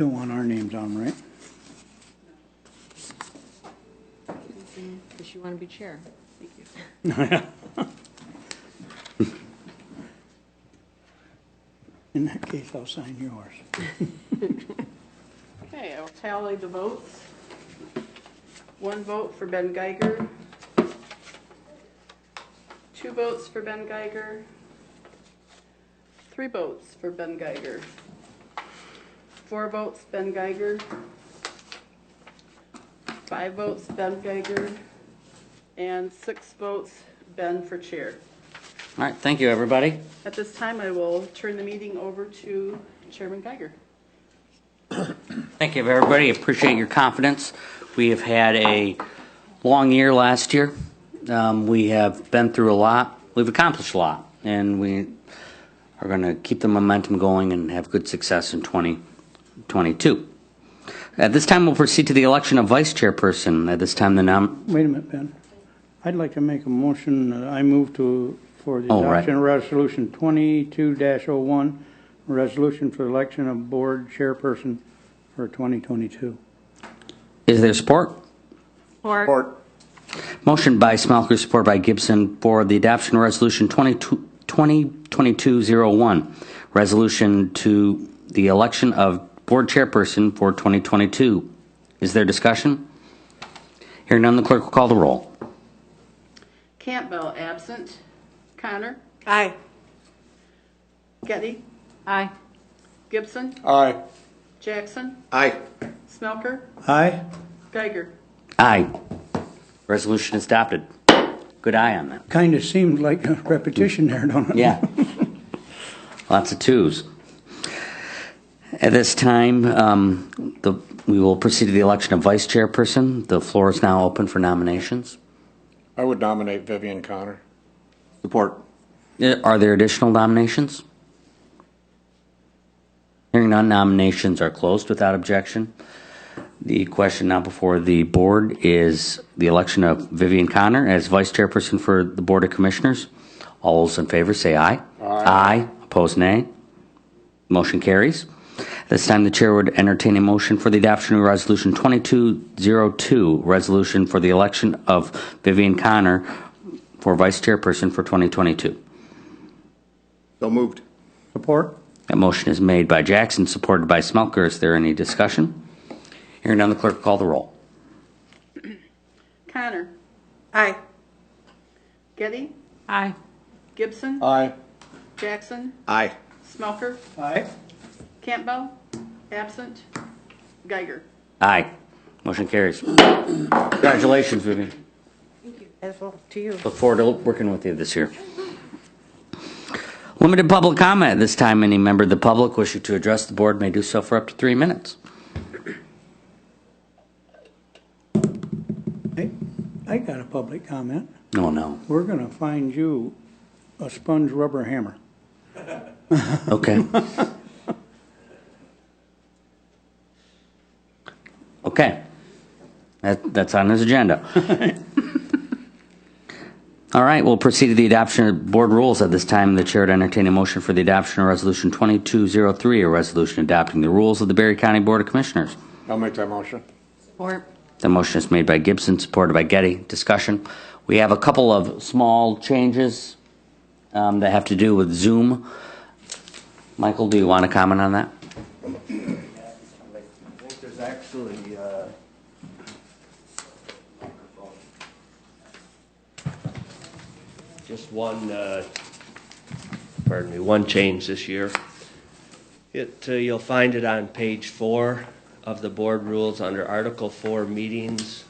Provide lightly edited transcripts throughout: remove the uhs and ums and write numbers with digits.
Don't want our names on, right? Does she want to be chair? Thank you. In that case, I'll sign yours. Okay, I will tally the votes. 1 vote for Ben Geiger. 2 votes for Ben Geiger. 3 votes for Ben Geiger. 4 votes Ben Geiger. 5 votes Ben Geiger. And 6 votes Ben for chair. All right, thank you, everybody. At this time, I will turn the meeting over to Chairman Geiger. Thank you, everybody. Appreciate your confidence. We have had a long year last year. We have been through a lot. We've accomplished a lot, and we are going to keep the momentum going and have good success in 2022. At this time, we'll proceed to the election of vice chairperson. At this time, Wait a minute, Ben. I'd like to make a motion. I move for the adoption of Resolution 22-01, resolution for election of board chairperson for 2022. Is there support? Support. Motion by Smelker, support by Gibson for the adoption of Resolution 2022-01, resolution to the election of board chairperson for 2022. Is there discussion? Hearing none, the clerk will call the roll. Campbell, absent. Connor? Aye. Getty? Aye. Gibson? Aye. Jackson? Aye. Smelker? Aye. Geiger? Aye. Resolution is adopted. Good eye on that. Kind of seemed like a repetition there, don't it? Yeah. Lots of twos. At this time, we will proceed to the election of vice chairperson. The floor is now open for nominations. I would nominate Vivian Connor. Support. Are there additional nominations? Hearing none, nominations are closed without objection. The question now before the board is the election of Vivian Connor as vice chairperson for the Board of Commissioners. All those in favor say aye. Aye. Opposed, nay. Motion carries. This time the chair would entertain a motion for the adoption of Resolution 2202, resolution for the election of Vivian Connor for vice chairperson for 2022. So moved. Support? That motion is made by Jackson, supported by Smelker. Is there any discussion? Hearing none, the clerk will call the roll. Connor? Aye. Getty? Aye. Gibson? Aye. Jackson? Aye. Smelker? Aye. Campbell? Absent. Geiger? Aye. Motion carries. Congratulations, Vivian. Thank you. As well to you. Look forward to working with you this year. Limited public comment. This time, any member of the public wishing to address the board may do so for up to 3 minutes. I got a public comment. Oh, no. We're going to find you a sponge rubber hammer. Okay. Okay. That's on his agenda. All right, we'll proceed to the adoption of board rules. At this time, the chair would entertain a motion for the adoption of Resolution 2203, a resolution adopting the rules of the Berry County Board of Commissioners. I'll make that motion. Support. The motion is made by Gibson, supported by Getty. Discussion. We have a couple of small changes that have to do with Zoom. Michael, do you want to comment on that? I think there's actually just one change this year. You'll find it on page 4 of the board rules under Article 4 meetings,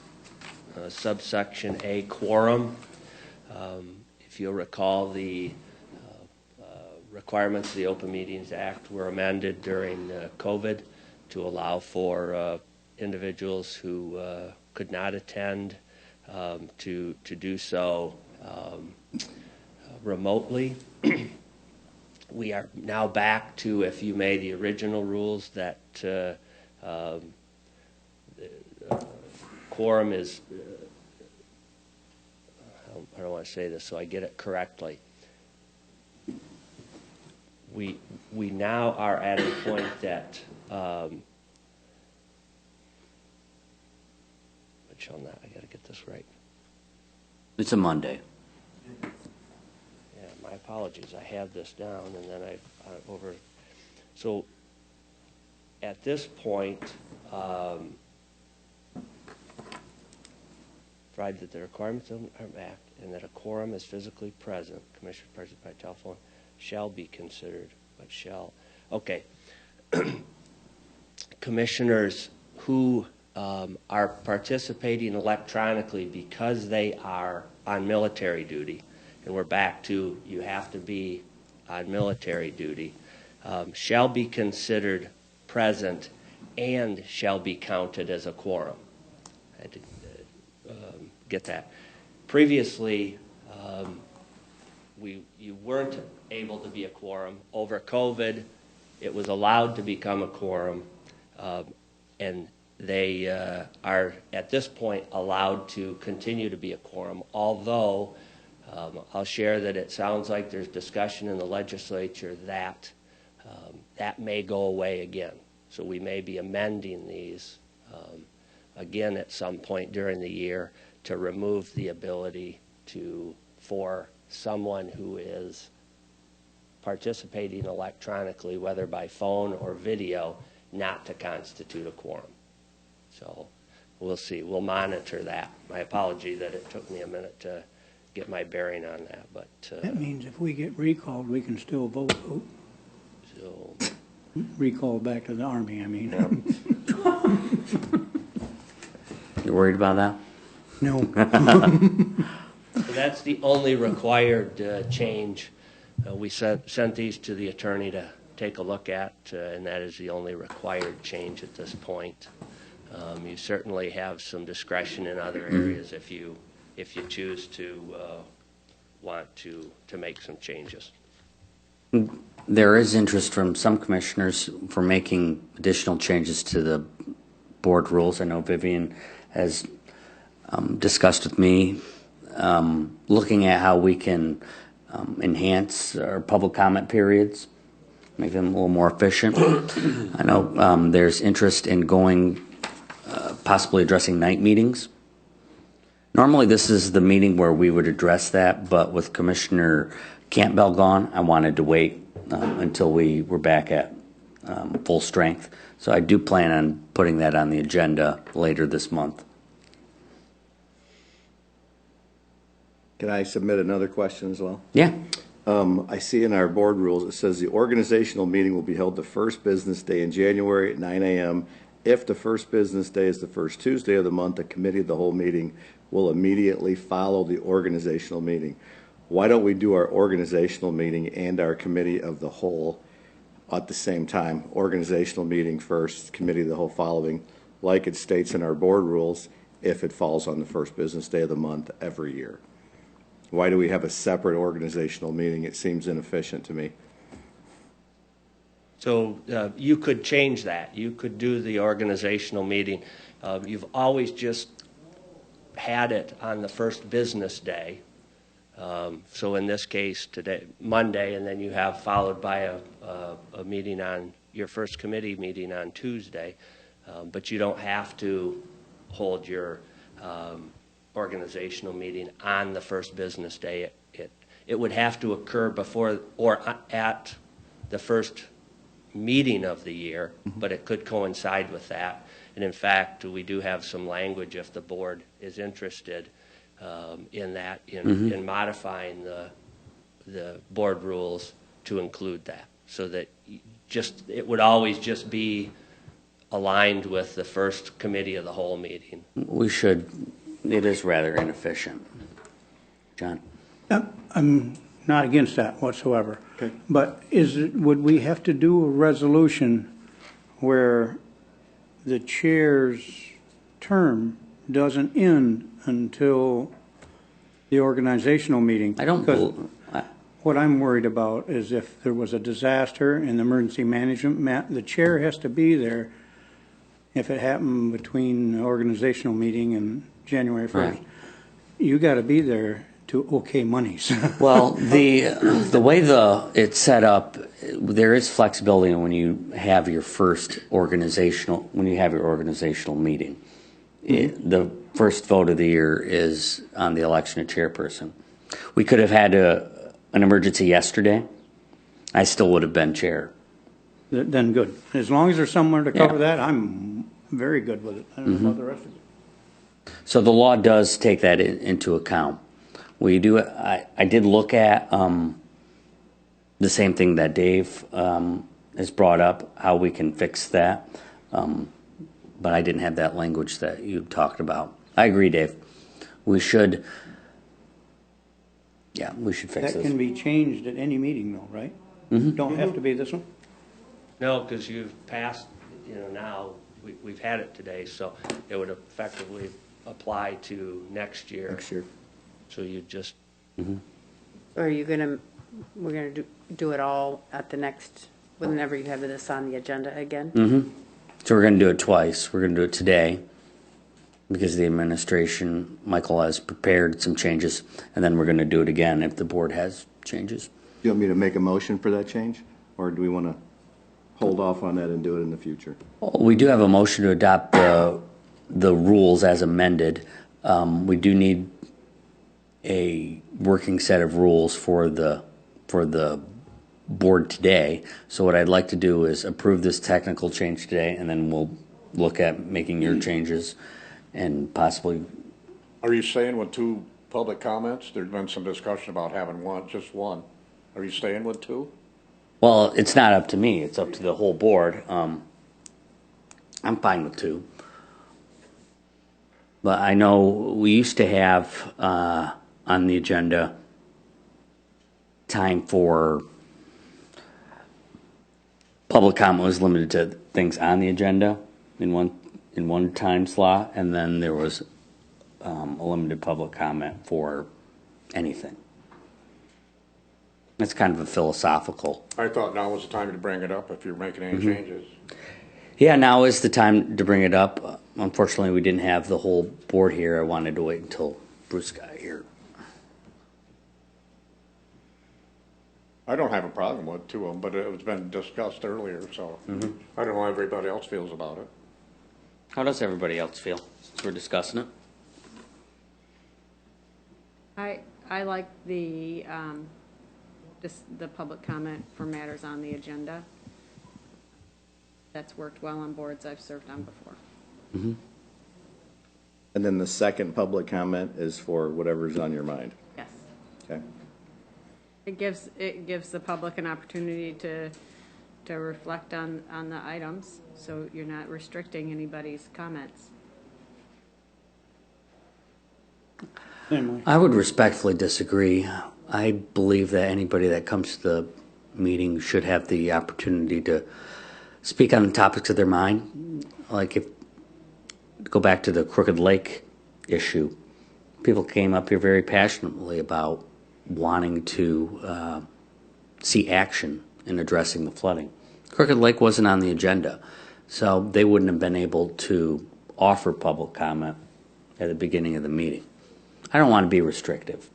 subsection A, quorum. If you'll recall, the requirements of the Open Meetings Act were amended during COVID to allow for individuals who could not attend to do so remotely. We are now back to, if you may, the original rules that quorum is, I don't want to say this so I get it correctly. We now are at a point that Rich on that. I got to get this right. It's a Monday. Yeah, my apologies. I had this down and then I over. So at this point, provided that the requirements of the Act and that a quorum is physically present, commissioners present by telephone shall be considered, but shall. Okay. Commissioners who are participating electronically because they are on military duty, and we're back to you have to be on military duty, shall be considered present and shall be counted as a quorum. I had to get that. Previously, you weren't able to be a quorum. Over COVID, it was allowed to become a quorum, and they are at this point allowed to continue to be a quorum, although I'll share that it sounds like there's discussion in the legislature that that may go away again. So we may be amending these again at some point during the year to remove the ability for someone who is participating electronically, whether by phone or video, not to constitute a quorum. So we'll see. We'll monitor that. My apology that it took me a minute to get my bearing on that. But That means if we get recalled, we can still vote. so Recalled back to the Army, I mean. You worried about that? No. so that's the only required change. We sent these to the attorney to take a look at, and that is the only required change at this point. You certainly have some discretion in other areas if you choose to want to make some changes. There is interest from some commissioners for making additional changes to the board rules. I know Vivian has discussed with me looking at how we can enhance our public comment periods, make them a little more efficient. I know there's interest in going, possibly addressing night meetings. Normally this is the meeting where we would address that, but with Commissioner Campbell gone, I wanted to wait until we were back at full strength. So I do plan on putting that on the agenda later this month. Can I submit another question as well? Yeah. I see in our board rules, it says the organizational meeting will be held the first business day in January at 9 a.m. If the first business day is the first Tuesday of the month, the committee of the whole meeting will immediately follow the organizational meeting. Why don't we do our organizational meeting and our committee of the whole at the same time? Organizational meeting first, committee of the whole following, like it states in our board rules, if it falls on the first business day of the month every year. Why do we have a separate organizational meeting? It seems inefficient to me. So you could change that. You could do the organizational meeting. You've always just had it on the first business day. So in this case, today, Monday, and then you have followed by a meeting on your first committee meeting on Tuesday. But you don't have to hold your organizational meeting on the first business day. It would have to occur before or at the first meeting of the year, but it could coincide with that. And in fact, we do have some language if the board is interested in that, in modifying the board rules to include that, so that it would always just be aligned with the first committee of the whole meeting. We should. It is rather inefficient. John? I'm not against that whatsoever. Okay. But would we have to do a resolution where the chair's term doesn't end until the organizational meeting? I don't. Because what I'm worried about is if there was a disaster in the emergency management, the chair has to be there if it happened between the organizational meeting and January 1st. Right. You got to be there to okay monies. Well, the way it's set up, there is flexibility when you have your organizational meeting. The first vote of the year is on the election of chairperson. We could have had an emergency yesterday. I still would have been chair. Then good. As long as there's somewhere to cover Yeah. that, I'm very good with it. I don't know about the rest of it. So the law does take that into account. We do. I did look at the same thing that Dave has brought up, how we can fix that, but I didn't have that language that you talked about. I agree, Dave. We should. Yeah, we should fix That this. can be changed at any meeting though, right? Don't have to be this one? No, because you've passed, now, we've had it today, so it would effectively apply to next year. Next year. So you just, Or are you we're gonna do it all at the next, whenever you have this on the agenda again? So we're going to do it twice. We're going to do it today because the administration, Michael, has prepared some changes, and then we're going to do it again if the board has changes. Do you want me to make a motion for that change? Or do we want to hold off on that and do it in the future? We do have a motion to adopt the rules as amended. We do need a working set of rules for the board today. So what I'd like to do is approve this technical change today, and then we'll look at making your changes and possibly. Are you staying with 2 public comments? There's been some discussion about having just one. Are you staying with 2? Well, it's not up to me. It's up to the whole board. I'm fine with 2. But I know we used to have on the agenda time for public comment was limited to things on the agenda in one time slot, and then there was a limited public comment for anything. It's kind of a philosophical. I thought now was the time to bring it up if you're making any changes. Yeah, now is the time to bring it up. Unfortunately, we didn't have the whole board here. I wanted to wait until Bruce got here. I don't have a problem with 2 of them, but it's been discussed earlier, so I don't know how everybody else feels about it. How does everybody else feel since we're discussing it? I like the public comment for matters on the agenda. That's worked well on boards I've served on before. And then the second public comment is for whatever's on your mind. Yes. Okay? It gives the public an opportunity to reflect on the items, so you're not restricting anybody's comments. Anyway, I would respectfully disagree. I believe that anybody that comes to the meeting should have the opportunity to speak on the topics of their mind. Like if go back to the Crooked Lake issue, people came up here very passionately about wanting to see action in addressing the flooding. Crooked Lake wasn't on the agenda, so they wouldn't have been able to offer public comment at the beginning of the meeting. I don't want to be restrictive.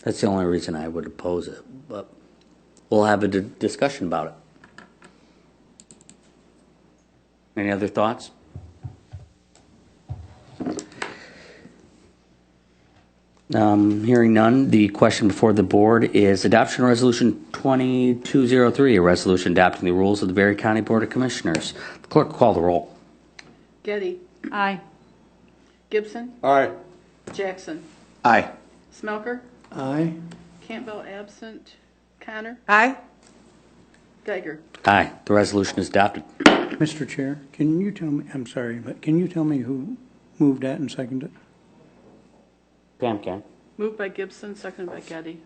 That's the only reason I would oppose it, but we'll have a discussion about it. Any other thoughts? Hearing none, the question before the board is adoption of resolution 2203, a resolution adopting the rules of the Berry County Board of Commissioners. The clerk will call the roll. Getty, Aye. Gibson, Aye. Jackson, Aye. Smelker, aye. Campbell absent, Connor, Aye. Geiger. Aye, the resolution is adopted. Mr. Chair, can you tell me, I'm sorry, but can you tell me who moved that and seconded it? Pam can. Moved by Gibson, seconded by Getty.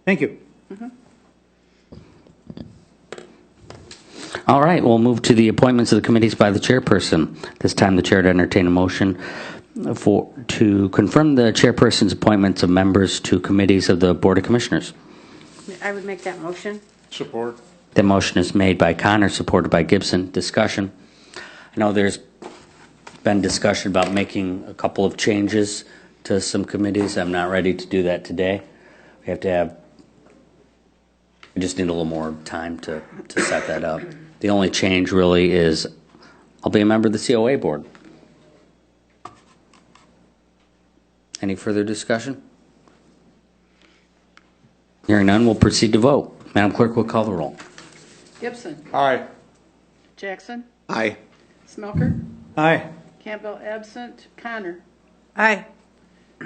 Thank you. All right, we'll move to the appointments of the committees by the chairperson. This time the chair to entertain a motion to confirm the chairperson's appointments of members to committees of the Board of Commissioners. I would make that motion. Support. The motion is made by Connor, supported by Gibson. Discussion. I know there's been discussion about making a couple of changes to some committees. I'm not ready to do that today. We just need a little more time to set that up. The only change really is I'll be a member of the COA board. Any further discussion? Hearing none, we'll proceed to vote. Madam Clerk will call the roll. Gibson. Aye. Jackson. Aye. Smelker. Aye. Campbell absent. Connor. Aye.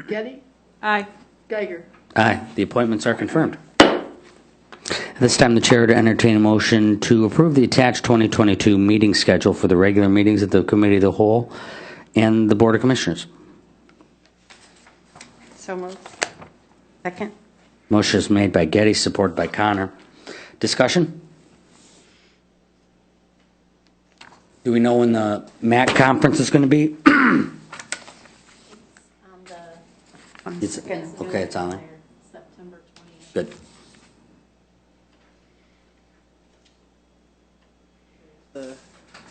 Getty. Aye. Geiger. Aye, the appointments are confirmed. At this time, the chair to entertain a motion to approve the attached 2022 meeting schedule for the regular meetings of the Committee of the Whole and the Board of Commissioners. So moved. Second? Motion is made by Getty, supported by Connor. Discussion? Do we know when the MAC conference is going to be? It's, okay, it's on there. September 20th. Good.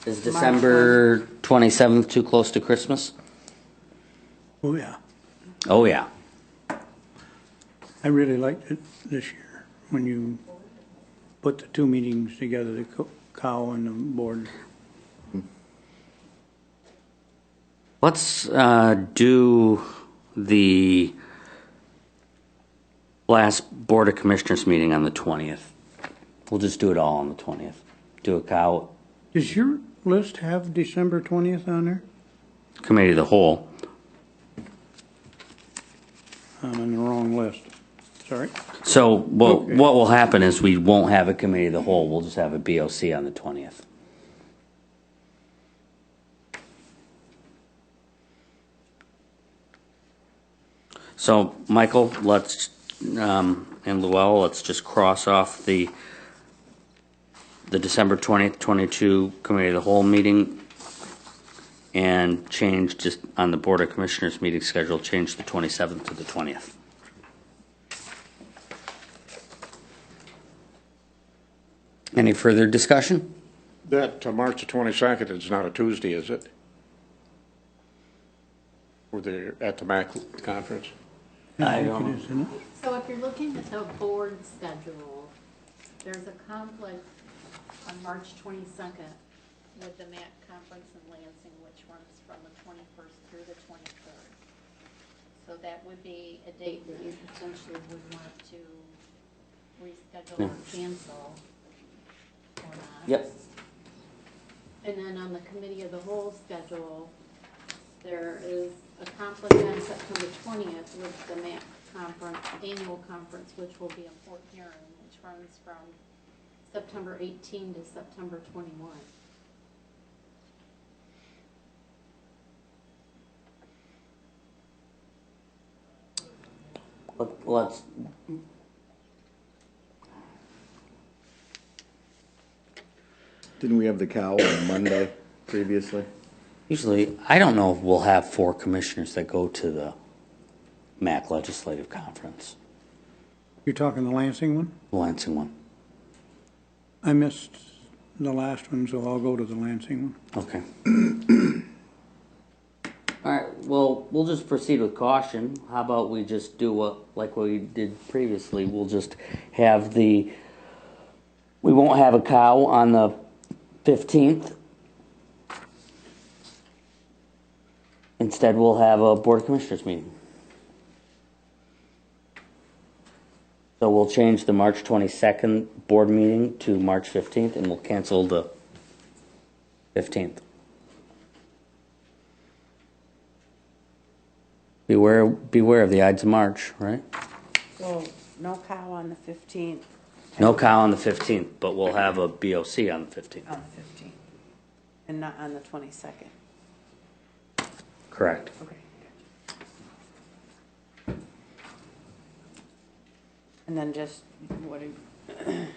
Is December 27th too close to Christmas? Oh, yeah. Oh, yeah. I really liked it this year when you put the two meetings together, the cow and the board. Let's do the last Board of Commissioners meeting on the 20th. We'll just do it all on the 20th. Do a cow Does your list have December 20th on there? Committee of the Whole. I'm on the wrong list. Sorry. So Okay. what will happen is we won't have a Committee of the Whole. We'll just have a BOC on the 20th. So, Michael, let's, and Luell, let's just cross off the December 20th, 22 Committee of the Whole meeting and change just on the Board of Commissioners meeting schedule, change the 27th to the 20th. Any further discussion? That March the 22nd is not a Tuesday, is it? Were they at the MAC conference? I I think don't- it is, isn't it? So if you're looking at the board schedule, there's a conflict on March 22nd with the MAC conference in Lansing, which runs from the 21st through the 23rd. So that would be a date that you potentially would want to reschedule or cancel or not. Yep. And then on the committee of the whole schedule, there is a conflict on September 20th with the MAC conference, annual conference, which will be in Port Huron, which runs from September 18 to September 21. Let's, Didn't we have the cow on Monday previously? usually, I don't know if we'll have 4 commissioners that go to the MAC Legislative Conference, You're talking the Lansing one? the Lansing one. I missed the last one, so I'll go to the Lansing one. Okay. All right, well, we'll just proceed with caution. How about we just do like we did previously? We'll just have we won't have a cow on the 15th. Instead, we'll have a Board of Commissioners meeting. So we'll change the March 22nd board meeting to March 15th, and we'll cancel the 15th. Beware of the Ides of March, right? So no cow on the 15th. No cow on the 15th, but we'll have a BOC on the 15th. On the 15th. And not on the 22nd. Correct. Okay. And then just, what do you?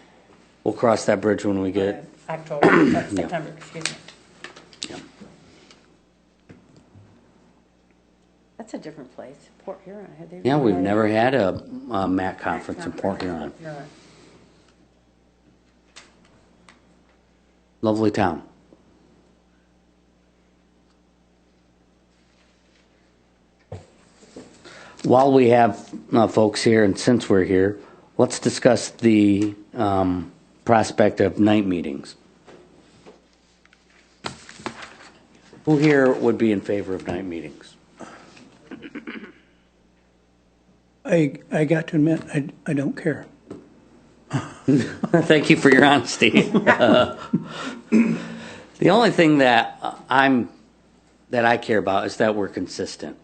We'll cross that bridge when we get. October, September, excuse me. Yeah. That's a different place, Port Huron. Had they? Yeah, we've never had a MAC conference in Port Huron. Lovely town. While we have folks here, and since we're here, let's discuss the prospect of night meetings. Who here would be in favor of night meetings? I got to admit, I don't care. Thank you for your honesty. The only thing that I care about is that we're consistent.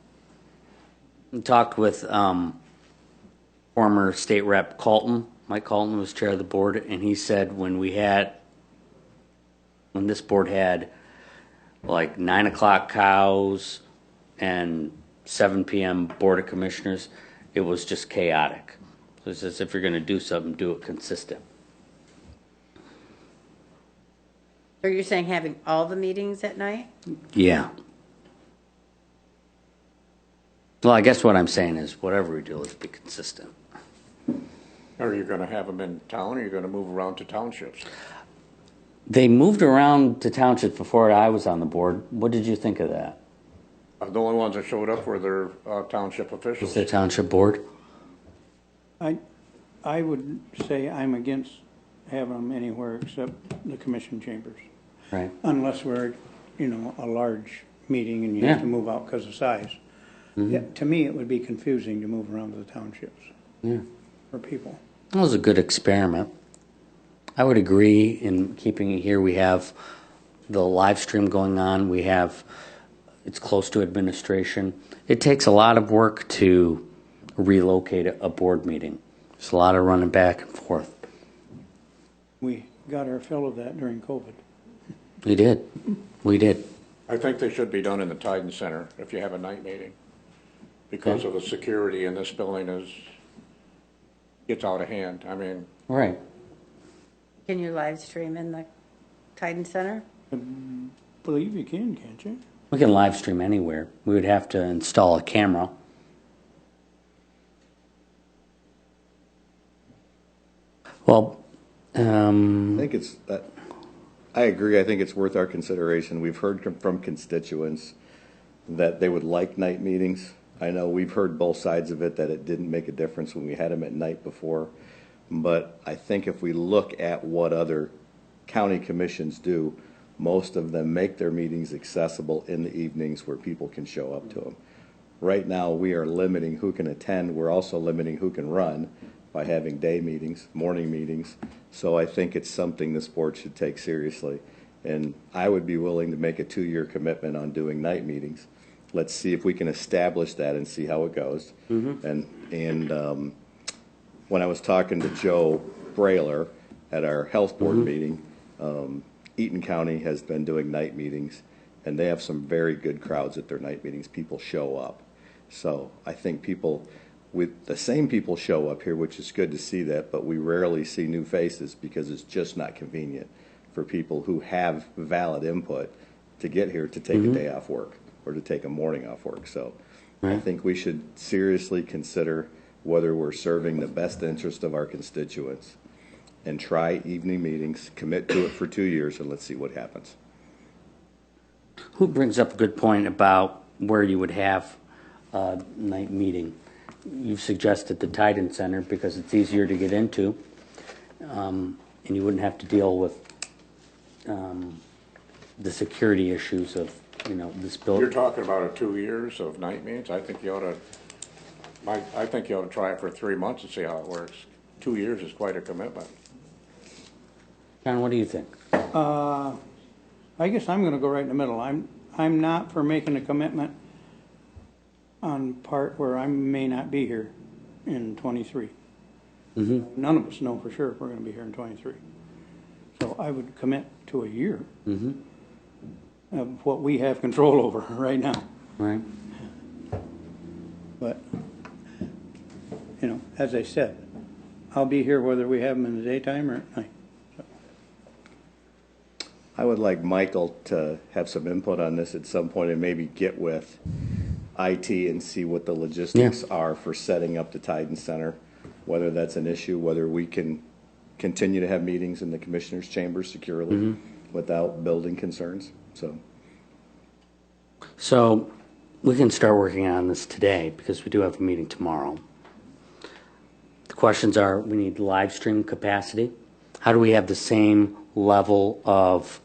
I talked with former state rep Colton. Mike Colton was chair of the board, and he said when this board had like 9 o'clock cows and 7 p.m. Board of Commissioners, it was just chaotic. So it says if you're going to do something, do it consistent. So you're saying having all the meetings at night? Yeah. Well, I guess what I'm saying is whatever we do, let's be consistent. Are you gonna have them in town, or are you gonna move around to townships? They moved around to townships before I was on the board. What did you think of that? The only ones that showed up were their township Was officials. the township board? I would say I'm against having them anywhere except the commission chambers. Right. Unless we're, a large meeting and you have to move out because of size. Yeah, to me, it would be confusing to move around to the townships Yeah. for people. That was a good experiment. I would agree in keeping it here. We have the live stream going on. It's close to administration. It takes a lot of work to relocate a board meeting. There's a lot of running back and forth. We got our fill of that during COVID. We did. I think they should be done in the Titan Center if you have a night meeting, because of the security in this building gets out of hand. I mean, Right. Can you live stream in the Titan Center? I believe you can, can't you? We can live stream anywhere. We would have to install a camera. Well, I think I agree. I think it's worth our consideration. We've heard from constituents that they would like night meetings. I know we've heard both sides of it, that it didn't make a difference when we had them at night before. But I think if we look at what other county commissions do, most of them make their meetings accessible in the evenings where people can show up to them. Right now, we are limiting who can attend. We're also limiting who can run by having day meetings, morning meetings. So I think it's something this board should take seriously. And I would be willing to make a 2-year commitment on doing night meetings. Let's see if we can establish that and see how it goes. And when I was talking to Joe Brailer at our health board meeting, Eaton County has been doing night meetings, and they have some very good crowds at their night meetings. People show up. So I think the same people show up here, which is good to see that, but we rarely see new faces because it's just not convenient for people who have valid input to get here to take a day off work or to take a morning off work. So I think we should seriously consider whether we're serving the best interest of our constituents and try evening meetings, commit to it for 2 years, and let's see what happens. Who brings up a good point about where you would have a night meeting? You've suggested the Titan Center because it's easier to get into, and you wouldn't have to deal with the security issues of this building. you're talking about 2 years of night meetings. I think you ought to try it for 3 months and see how it works. 2 years is quite a commitment. John, what do you think? I guess I'm gonna go right in the middle. I'm not for making a commitment on part where I may not be here in 23. None of us know for sure if we're gonna be here in 23. So I would commit to a year of what we have control over right now. Right. But, as I said, I'll be here whether we have them in the daytime or at night. I would like Michael to have some input on this at some point and maybe get with IT and see what the logistics are for setting up the Titan Center, whether that's an issue, whether we can continue to have meetings in the commissioners' chambers securely without building concerns. So we can start working on this today because we do have a meeting tomorrow. The questions are, we need live stream capacity. How do we have the same level of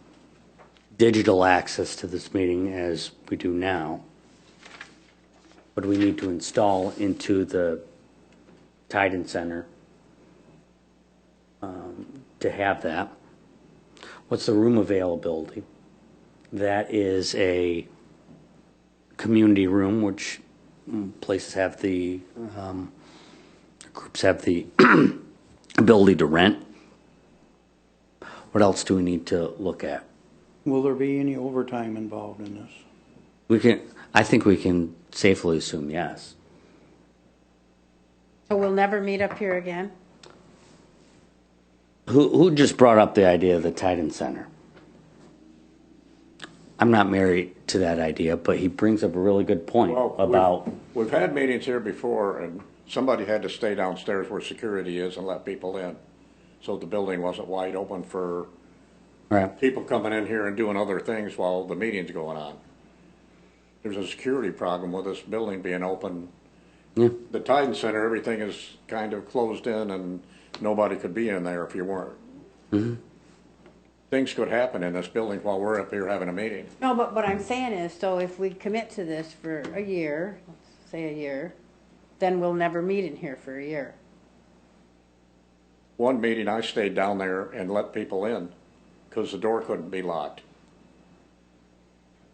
digital access to this meeting as we do now? What do we need to install into the Titan Center to have that. What's the room availability? That is a community room, which places have the, groups have the ability to rent. What else do we need to look at? Will there be any overtime involved in this? I think we can safely assume yes. So we'll never meet up here again? Who just brought up the idea of the Titan Center? I'm not married to that idea, but he brings up a really good point Well, about. We've had meetings here before, and somebody had to stay downstairs where security is and let people in. So the building wasn't wide open for Right. people coming in here and doing other things while the meeting's going on. There's a security problem with this building being open. Yeah. The Titan Center, everything is kind of closed in and nobody could be in there if you weren't. Mm-hmm. Things could happen in this building while we're up here having a meeting. No, but what I'm saying is, so if we commit to this for a year, let's say a year, then we'll never meet in here for a year. One meeting, I stayed down there and let people in because the door couldn't be locked.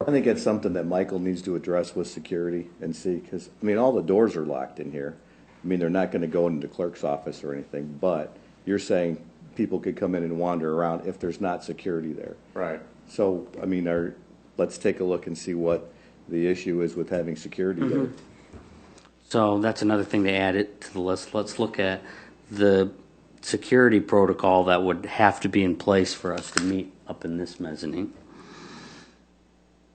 I think it's something that Michael needs to address with security and see, because, I mean, all the doors are locked in here. I mean, they're not gonna go into the clerk's office or anything, but you're saying people could come in and wander around if there's not security there. Right. So, I mean, let's take a look and see what the issue is with having security there. So that's another thing to add it to the list. Let's look at the security protocol that would have to be in place for us to meet up in this mezzanine.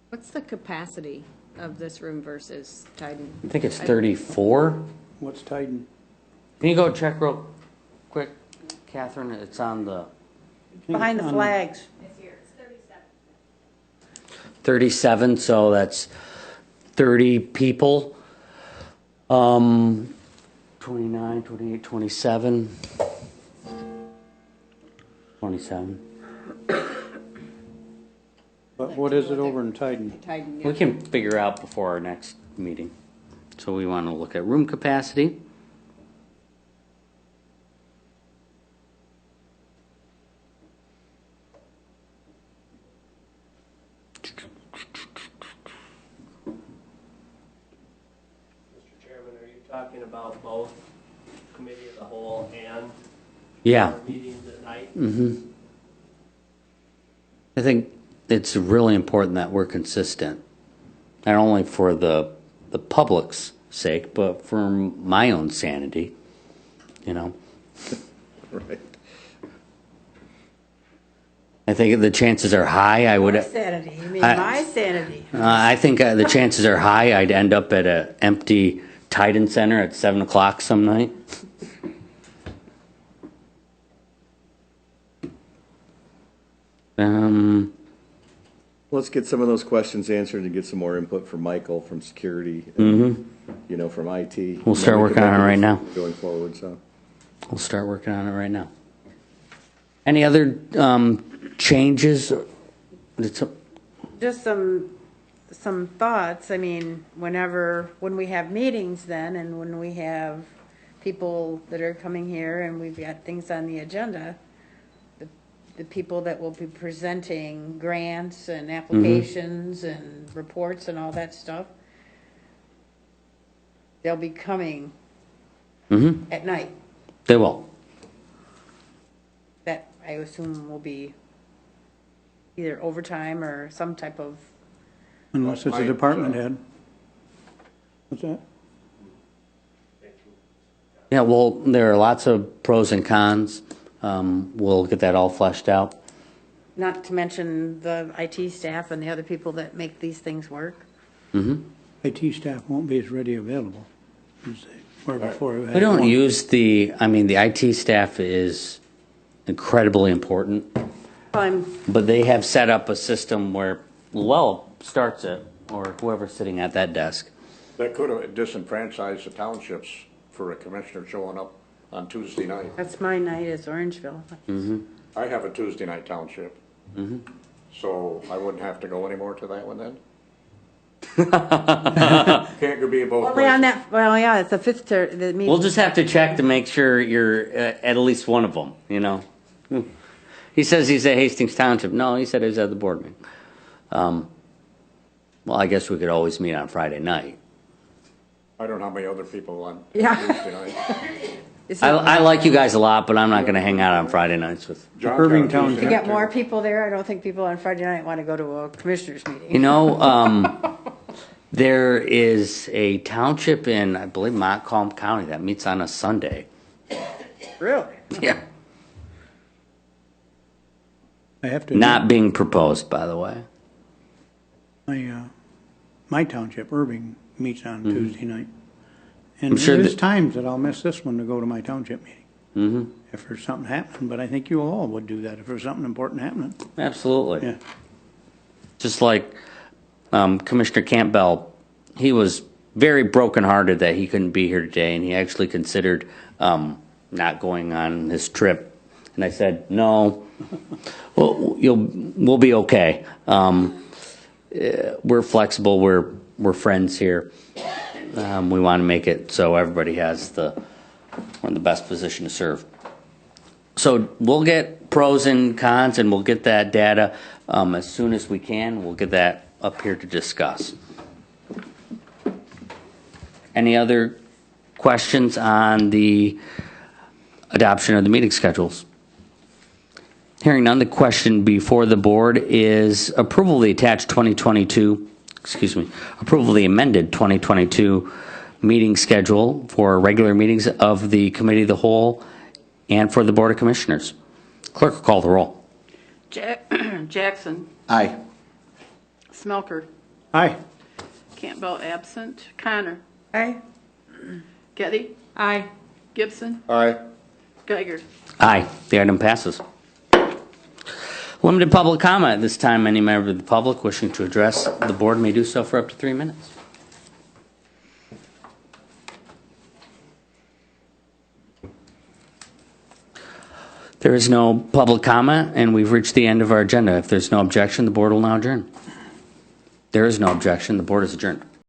What's the capacity of this room versus Titan? I think it's 34. What's Titan? Can you go check real quick, Catherine? It's on the Behind the flags. 37, so that's 30 people. 29, 28, 27. 27. But what is it over in Titan? Titan, We can figure out before our next meeting. So we want to look at room capacity. Mr. Chairman, are you talking about both committee of the whole and Yeah. meetings at night? I think it's really important that we're consistent, not only for the public's sake, but for my own sanity, you know. Right. I think the chances are high I would. My sanity, you mean I- my sanity. I think the chances are high I'd end up at an empty Titan Center at 7 o'clock some night. Let's get some of those questions answered and get some more input from Michael, from security, and, you know, from IT. We'll start And then we working can on make it a right now. decision going forward, so. We'll start working on it right now. Any other changes? Just some thoughts. I mean, when we have meetings then, and when we have people that are coming here and we've got things on the agenda, the people that will be presenting grants and applications and reports and all that stuff, they'll be coming at night. They will. That I assume will be either overtime or some type of, Unless it's a department head. What's that? Yeah, well, there are lots of pros and cons. We'll get that all fleshed out. not to mention the IT staff and the other people that make these things work. IT staff won't be as ready available as they were before. We don't use the IT staff is incredibly important, but they have set up a system where Llewellyn starts it, or whoever's sitting at that desk. That could have disenfranchised the townships for a commissioner showing up on Tuesday night. That's my night is Orangeville. I have a Tuesday night township. So I wouldn't have to go anymore to that one then? Can't be both Only on ways. that, well, yeah, it's the fifth, the meeting. We'll just have to check to make sure you're at least one of them, you know? He says he's at Hastings Township. No, he said he was at the board meeting. Well, I guess we could always meet on Friday night. I don't know how many other people on Yeah. Tuesday night. Is it- I like you guys a lot, but I'm not going to hang out on Friday nights with. John's Irving got a Tuesday Township. You night, get too. more people there. I don't think people on Friday night want to go to a commissioners meeting. You know, there is a township in, I believe, Montcalm County that meets on a Sunday. Really? Yeah. I have to. Not being proposed, by the way. My township, Irving, meets on Tuesday night. I'm And sure there's that- times that I'll miss this one to go to my township meeting. Mm-hmm. If there's something happening, but I think you all would do that if there's something important happening. Absolutely. Yeah. Just like Commissioner Campbell, he was very brokenhearted that he couldn't be here today, and he actually considered not going on his trip. And I said, no, well, we'll be okay. We're flexible. We're friends here. We want to make it so everybody has we're in the best position to serve. So we'll get pros and cons, and we'll get that data as soon as we can. We'll get that up here to discuss. Any other questions on the adoption of the meeting schedules? Hearing none, the question before the board is approval of the attached 2022, approval of the amended 2022 meeting schedule for regular meetings of the Committee of the Whole and for the Board of Commissioners. Clerk will call the roll. Jackson, Aye. Smelker, Aye. Campbell absent, Connor, Aye. Getty, Aye. Gibson, Aye. Geiger. Aye, the item passes. Limited public comment. At this time, any member of the public wishing to address the board may do so for up to 3 minutes. There is no public comment, and we've reached the end of our agenda. If there's no objection, the board will now adjourn. There is no objection. The board is adjourned.